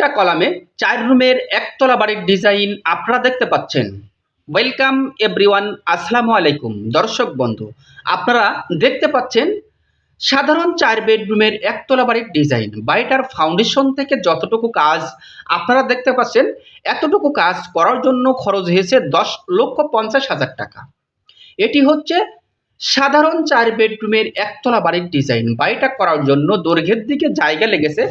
একটা কলামে 4 রুমের একতলা বাড়ির ডিজাইন আপনারা দেখতে পাচ্ছেন। ওয়েলকাম এভরিওয়ান, আসসালামু আলাইকুম। দর্শক বন্ধু, আপনারা দেখতে পাচ্ছেন সাধারণ 4 বেডরুমের একতলা বাড়ির ডিজাইন। বাড়িটার ফাউন্ডেশন থেকে যতটুকু কাজ আপনারা দেখতে পাচ্ছেন, এতটুকু কাজ করার জন্য খরচ হয়েছে 10,50,000 টাকা। এটি হচ্ছে সাধারণ 4 বেডরুমের একতলা বাড়ির ডিজাইন। বাড়িটা করার জন্য দৈর্ঘ্যের দিকে জায়গা লেগেছে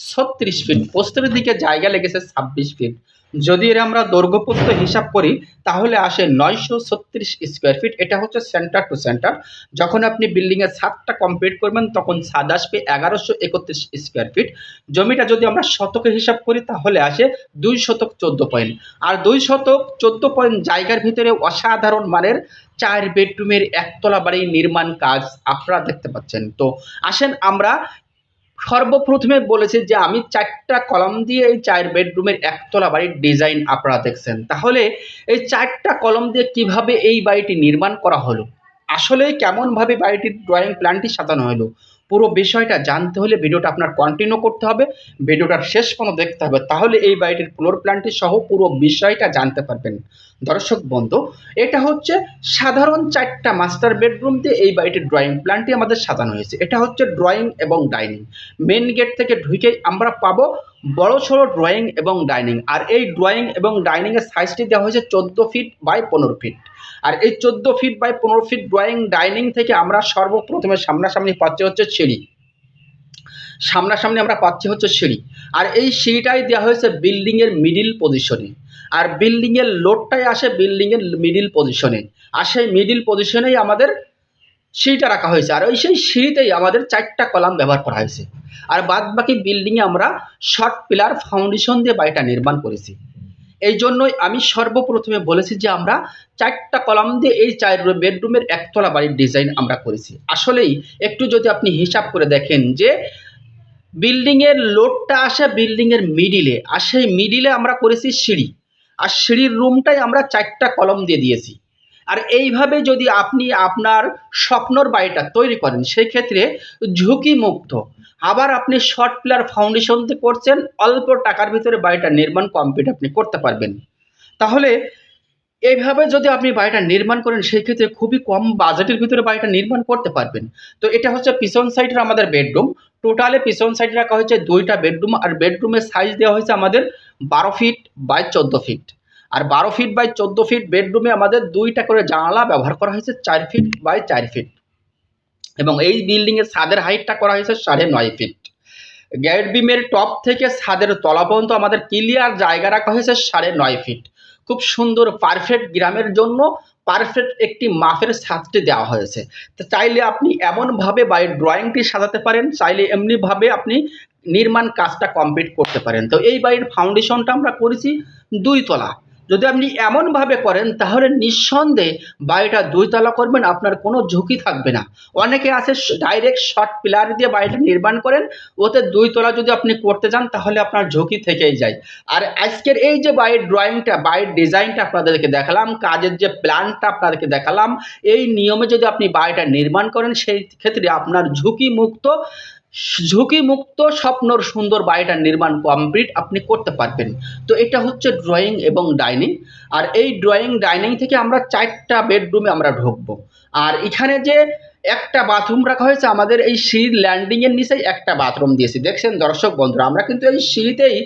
36 ফিট, প্রস্থের দিকে জায়গা লেগেছে 26 ফিট। যদি এর আমরা দৈর্ঘ্য প্রস্থ হিসাব করি তাহলে আসে 936 স্কোয়ার ফিট। এটা হচ্ছে সেন্টার টু সেন্টার। যখন আপনি বিল্ডিং এর ছাদটা কমপ্লিট করবেন তখন ছাদ আসবে 1131 স্কোয়ার ফিট। জমিটা যদি আমরা শতকে হিসাব করি তাহলে আসে 2 শতক 14 পয়েন্ট। আর 2 শতক 14 পয়েন্ট জায়গার ভিতরে অসাধারণ মানের 4 বেডরুমের একতলা বাড়ির নির্মাণ কাজ আপনারা দেখতে পাচ্ছেন। তো আসেন আমরা সর্বপ্রথমে বলেছি যে আমি 4টা কলাম দিয়ে এই 4 বেডরুমের একতলা বাড়ির ডিজাইন আপনারা দেখছেন। তাহলে এই 4টা কলম দিয়ে কিভাবে এই বাড়িটি নির্মাণ করা হলো, আসলে কেমনভাবে বাড়িটির ড্রয়িং প্ল্যানটি সাজানো হলো, পুরো বিষয়টা জানতে হলে ভিডিওটা আপনার কন্টিনিউ করতে হবে, ভিডিওটার শেষ পর্যন্ত দেখতে হবে। তাহলে এই বাড়িটির ফ্লোর প্ল্যানটি সহ পুরো বিষয়টা জানতে পারবেন। দর্শক বন্ধু, এটা হচ্ছে সাধারণ 4টা মাস্টার বেডরুম দিয়ে এই বাড়িটির ড্রয়িং প্ল্যানটি আমাদের সাজানো হয়েছে। এটা হচ্ছে ড্রয়িং এবং ডাইনিং। মেন গেট থেকে ঢুকেই আমরা পাবো বড় সড়ো ড্রয়িং এবং ডাইনিং। আর এই ড্রয়িং এবং ডাইনিং এর সাইজটি দেওয়া হয়েছে 14 ফিট বাই 15 ফিট। আর এই 14 feet by 15 feet drawing dining থেকে আমরা সর্বপ্রথমে সামনাসামনি পাচ্ছি হচ্ছে সিঁড়ি। সামনাসামনি আমরা পাচ্ছি হচ্ছে সিঁড়ি। আর এই সিঁড়িটাই দেওয়া হয়েছে বিল্ডিং এর মিডিল পজিশনে। আর বিল্ডিং এর লোডটাই আসে বিল্ডিং এর মিডিল পজিশনে। আর সেই মিডিল পজিশনেই আমাদের সিঁড়িটা রাখা হয়েছে। আর ওই সেই সিঁড়িতেই আমাদের 4টা কলাম ব্যবহার করা হয়েছে। আর বাদ বাকি বিল্ডিংয়ে আমরা শর্ট পিলার ফাউন্ডেশন দিয়ে বাড়িটা নির্মাণ করেছি। এই জন্যই আমি সর্বপ্রথমে বলেছি যে আমরা 4টা কলাম দিয়ে এই 4 বেডরুমের একতলা বাড়ির ডিজাইন আমরা করেছি। আসলেই একটু যদি আপনি হিসাব করে দেখেন যে বিল্ডিং এর লোডটা আসে বিল্ডিং এর মিডিলে, আর সেই মিডিলে আমরা করেছি সিঁড়ি। আর সিঁড়ির রুমটাই আমরা 4টা কলম দিয়ে দিয়েছি। আর এইভাবে যদি আপনি আপনার স্বপ্নর বাড়িটা তৈরি করেন সেই ক্ষেত্রে ঝুঁকি মুক্ত, আবার আপনি শর্ট পিলার ফাউন্ডেশন দিয়ে করছেন, অল্প টাকার ভিতরে বাড়িটা নির্মাণ কমপ্লিট আপনি করতে পারবেন। তাহলে এইভাবে যদি আপনি বাড়িটা নির্মাণ করেন সেই ক্ষেত্রে খুবই কম বাজেটের ভিতরে বাড়িটা নির্মাণ করতে পারবেন। তো এটা হচ্ছে পিছন সাইডের আমাদের বেডরুম। টোটালে পিছন সাইডে রাখা হয়েছে 2টা বেডরুম। আর বেডরুমের সাইজ দেওয়া হয়েছে আমাদের 12 ফিট বাই 14 ফিট। আর 12 ফিট বাই 14 ফিট বেডরুমে আমাদের 2টা করে জানালা ব্যবহার করা হয়েছে 4 ফিট বাই 4 ফিট। এবং এই বিল্ডিং এর ছাদের হাইটটা করা হয়েছে 9.5 ফিট। গেট বিমের টপ থেকে ছাদের তলা পর্যন্ত আমাদের ক্লিয়ার জায়গা রাখা হয়েছে 9.5 ফিট। খুব সুন্দর পারফেক্ট গ্রামের জন্য পারফেক্ট একটি মাপের ছাদটি দেওয়া হয়েছে। তো চাইলে আপনি এমনভাবে বাড়ির ড্রয়িংটি সাজাতে পারেন, চাইলে এমনিভাবে আপনি নির্মাণ কাজটা কমপ্লিট করতে পারেন। তো এই বাড়ির ফাউন্ডেশনটা আমরা করেছি 2 তলা। যদি আপনি এমনভাবে করেন তাহলে নিঃসন্দেহে বাড়িটা 2 তলা করবেন, আপনার কোনো ঝুঁকি থাকবে না। অনেকে আছে ডাইরেক্ট শর্ট পিলার দিয়ে বাড়িটা নির্মাণ করেন, ওতে 2 তলা যদি আপনি করতে যান তাহলে আপনার ঝুঁকি থেকেই যায়। আর আজকের এই যে বাড়ির ড্রয়িংটা, বাড়ির ডিজাইনটা আপনাদেরকে দেখালাম, কাজের যে প্ল্যানটা আপনাদেরকে দেখালাম, এই নিয়মে যদি আপনি বাড়িটা নির্মাণ করেন সেই ক্ষেত্রে আপনার ঝুঁকিমুক্ত স্বপ্নর সুন্দর বাড়িটা নির্মাণ কমপ্লিট আপনি করতে পারবেন। তো এটা হচ্ছে ড্রয়িং এবং ডাইনিং। আর এই ড্রয়িং ডাইনিং থেকে আমরা 4টা বেডরুমে আমরা ঢুকবো। আর এখানে যে একটা বাথরুম রাখা হয়েছে, আমাদের এই সিঁড়ির ল্যান্ডিং এর নিচেই একটা বাথরুম দিয়েছি। দেখছেন দর্শক বন্ধুরা, আমরা কিন্তু এই সিঁড়িতেই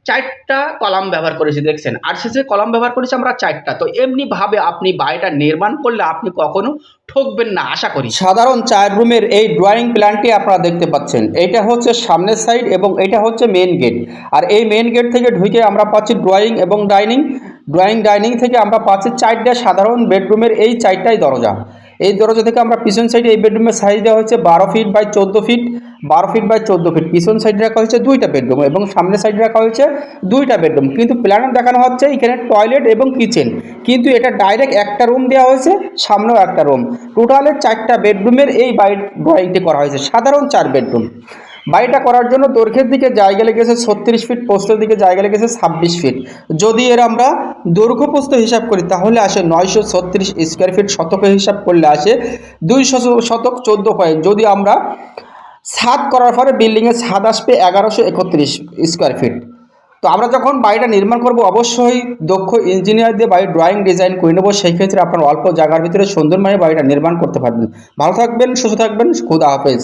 4টা কলাম ব্যবহার করেছি, দেখছেন। আর শেষে কলাম ব্যবহার করেছি আমরা 4টা। তো এমনি ভাবে আপনি বাড়িটা নির্মাণ করলে আপনি কখনো ঠকবেন না আশা করি। সাধারণ 4 রুমের এই ড্রয়িং প্ল্যানটি আপনারা দেখতে পাচ্ছেন। এটা হচ্ছে সামনের সাইড এবং এটা হচ্ছে মেন গেট। আর এই মেন গেট থেকে ঢুকে আমরা পাচ্ছি ড্রয়িং এবং ডাইনিং। ড্রয়িং ডাইনিং থেকে আমরা পাচ্ছি 4টা সাধারণ বেডরুমের এই 4টাই দরজা। এই দরজা থেকে আমরা পিছন সাইডে এই বেডরুমের সাইজ দেওয়া হচ্ছে 12 feet by 14 feet. 12 feet by 14 feet. পিছন সাইডে রাখা হয়েছে 2টা বেডরুম এবং সামনের সাইডে রাখা হয়েছে 2টা বেডরুম। কিন্তু প্ল্যানে দেখানো হচ্ছে এখানে টয়লেট এবং কিচেন, কিন্তু এটা ডাইরেক্ট একটা রুম দেওয়া হয়েছে, সামনেও একটা রুম। টোটালে 4টা বেডরুমের এই বাড়ির ড্রয়িংটি করা হয়েছে, সাধারণ 4 বেডরুম। বাড়িটা করার জন্য দৈর্ঘ্যের দিকে জায়গা লেগেছে 36 ফিট, প্রস্থের দিকে জায়গা লেগেছে 26 ফিট। যদি এর আমরা দৈর্ঘ্য প্রস্থ হিসাব করি তাহলে আসে 936 স্কোয়ার ফিট। শতকে হিসাব করলে আসে 2 শতক 14 পয়েন্ট। যদি আমরা ছাদ করার পরে বিল্ডিংয়ের ছাদ আসবে 1131 স্কোয়ার ফিট। তো আমরা যখন বাড়িটা নির্মাণ করব অবশ্যই দক্ষ ইঞ্জিনিয়ার দিয়ে বাড়ির ড্রয়িং ডিজাইন করে নেবো। সেই ক্ষেত্রে আপনার অল্প জায়গার ভিতরে সুন্দরভাবে বাড়িটা নির্মাণ করতে পারবেন। ভালো থাকবেন, সুস্থ থাকবেন, খুদা হাফেজ।